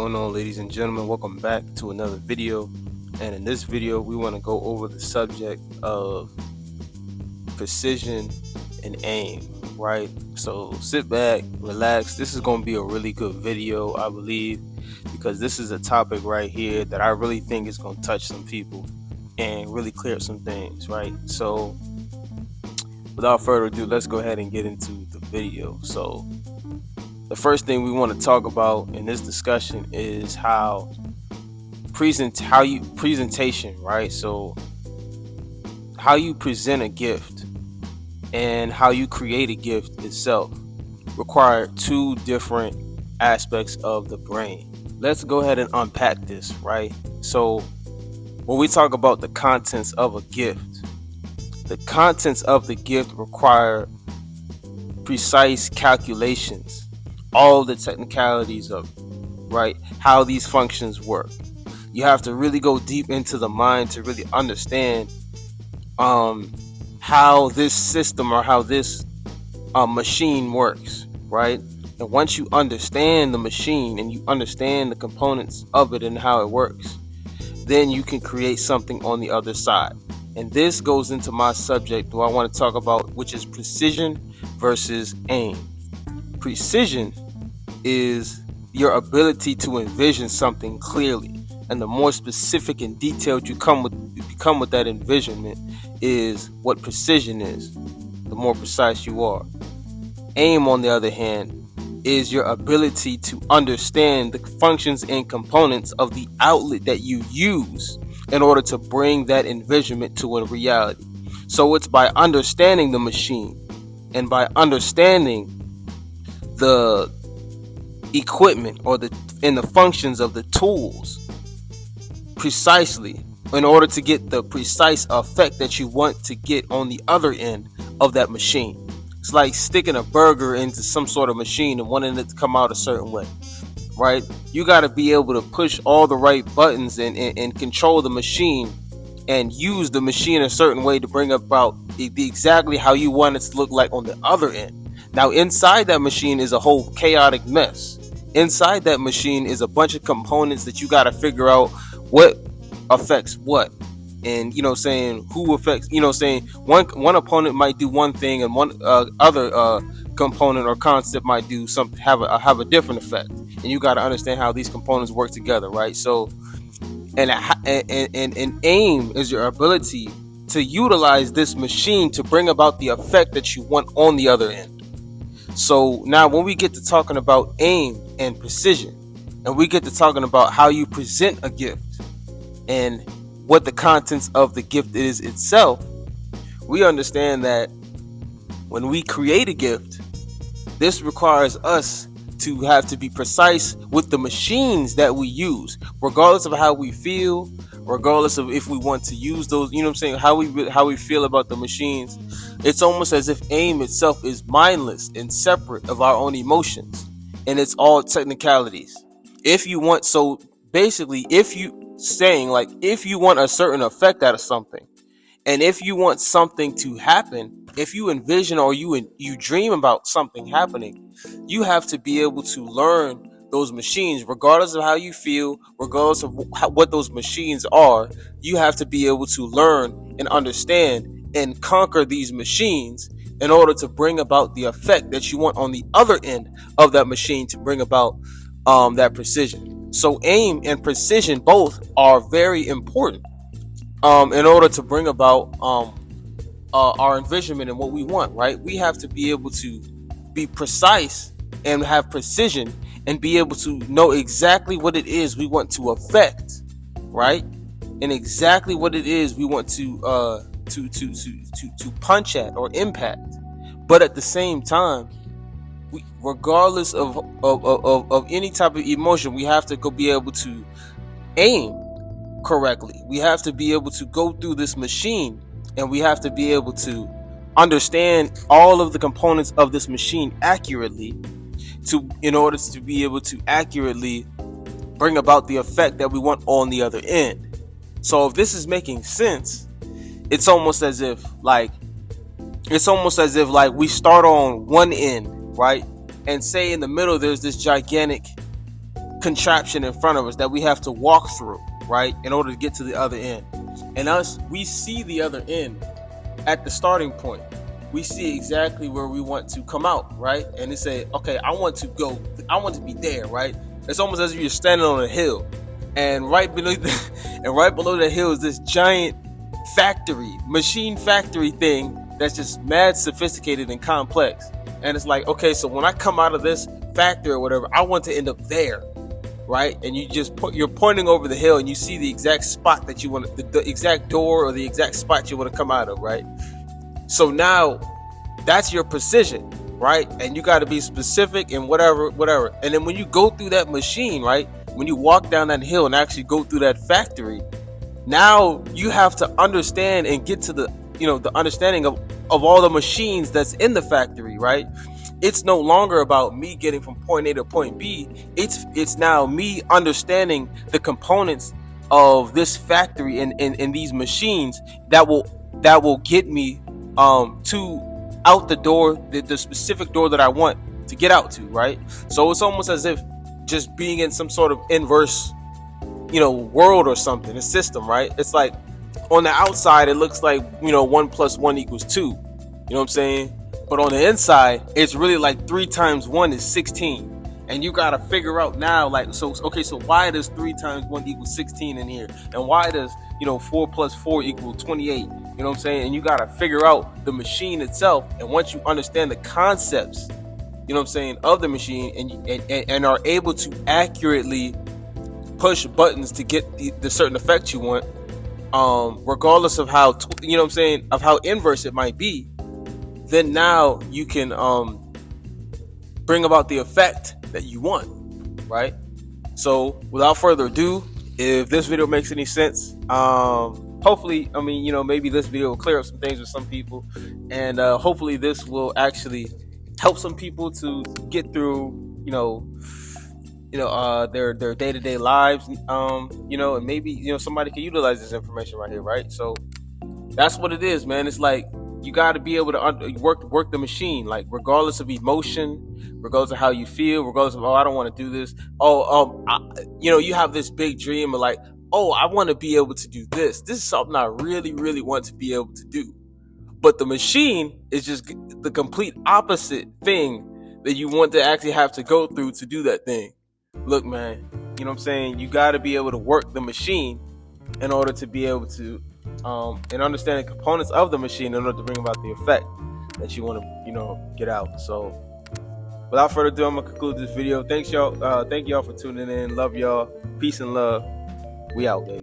going on, ladies and gentlemen? Welcome back to another video. And in this video, we want to go over the subject of precision and aim, right? So sit back, relax. This is going to be a really good video, I believe, because this is a topic right here that I really think is going to touch some people and really clear up some things, right? So without further ado, let's go ahead and get into the video. So the first thing we want to talk about in this discussion is presentation, right? So how you present a gift and how you create a gift itself require two different aspects of the brain. Let's go ahead and unpack this, right? So when we talk about the contents of a gift, the contents of the gift require precise calculations, all the technicalities of it, right? How these functions work. You have to really go deep into the mind to really understand how this system or how this machine works, right? And once you understand the machine and you understand the components of it and how it works, then you can create something on the other side. And this goes into my subject what I want to talk about, which is precision versus aim. Precision is your ability to envision something clearly, and the more specific and detailed you become with that envisionment is what precision is, the more precise you are. Aim, on the other hand, is your ability to understand the functions and components of the outlet that you use in order to bring that envisionment to a reality. So it's by understanding the machine and by understanding the equipment or the functions of the tools precisely in order to get the precise effect that you want to get on the other end of that machine. It's like sticking a burger into some sort of machine and wanting it to come out a certain way, right? You got to be able to push all the right buttons and control the machine and use the machine a certain way to bring about exactly how you want it to look like on the other end. Now, inside that machine is a whole chaotic mess. Inside that machine is a bunch of components that you got to figure out what affects what. And, who affects, one opponent might do one thing and one other component or concept might do something, have a different effect. And you got to understand how these components work together, right? So, and aim is your ability to utilize this machine to bring about the effect that you want on the other end. So now when we get to talking about aim and precision, and we get to talking about how you present a gift and what the contents of the gift is itself, we understand that when we create a gift, this requires us to have to be precise with the machines that we use, regardless of how we feel, regardless of if we want to use those, how we feel about the machines. It's almost as if aim itself is mindless and separate of our own emotions, and it's all technicalities. If you want a certain effect out of something, and if you want something to happen, if you envision or you dream about something happening, you have to be able to learn those machines, regardless of how you feel, regardless of what those machines are. You have to be able to learn and understand and conquer these machines in order to bring about the effect that you want on the other end of that machine to bring about that precision. So aim and precision both are very important in order to bring about our envisionment and what we want, right? We have to be able to be precise and have precision and be able to know exactly what it is we want to affect, right? And exactly what it is we want to punch at or impact. But at the same time, regardless of any type of emotion, we have to be able to aim correctly. We have to be able to go through this machine, and we have to be able to understand all of the components of this machine accurately in order to be able to accurately bring about the effect that we want on the other end. So if this is making sense, it's almost as if we start on one end, right? And say in the middle there's this gigantic contraption in front of us that we have to walk through, right, in order to get to the other end. And we see the other end at the starting point. We see exactly where we want to come out, right? And they say, okay, I want to be there, right? It's almost as if you're standing on a hill, and right below that hill is this giant machine factory thing that's just mad sophisticated and complex. And it's like, okay, so when I come out of this factory or whatever, I want to end up there, right? And you're pointing over the hill, and you see the exact spot that you want, the exact door or the exact spot you want to come out of, right? So now that's your precision, right? And you got to be specific and whatever. And then when you go through that machine, right, when you walk down that hill and actually go through that factory, now you have to understand and get to the understanding of all the machines that's in the factory, right? It's no longer about me getting from point A to point B. It's now me understanding the components of this factory and these machines that will get me to out the door, the specific door that I want to get out to, right? So it's almost as if just being in some sort of inverse, world or something, a system, right? It's like on the outside, it looks like, 1 + 1 = 2. You know what I'm saying? But on the inside, it's really like 3 × 1 = 16. And you got to figure out now, like, so why does 3 × 1 = 16 in here? And why does, 4 + 4 = 28? You know what I'm saying? And you got to figure out the machine itself. And once you understand the concepts, you know what I'm saying, of the machine, and are able to accurately push buttons to get the certain effects you want, regardless of how, of how inverse it might be, then now you can bring about the effect that you want, right? So without further ado, if this video makes any sense, hopefully, maybe this video will clear up some things with some people, and hopefully this will actually help some people to get through, their day-to-day lives, and maybe, somebody can utilize this information right here, right? So that's what it is, man. It's like, you got to be able to work the machine, like, regardless of emotion, regardless of how you feel, regardless of, I don't want to do this. You have this big dream of like, I want to be able to do this. This is something I really, really want to be able to do. But the machine is just the complete opposite thing that you want to actually have to go through to do that thing. Look, man, you know what I'm saying? You got to be able to work the machine in order to be able to and understand the components of the machine in order to bring about the effect that you want to, get out. So without further ado, I'm going to conclude this video. Thank y'all for tuning in. Love y'all. Peace and love. We out, baby.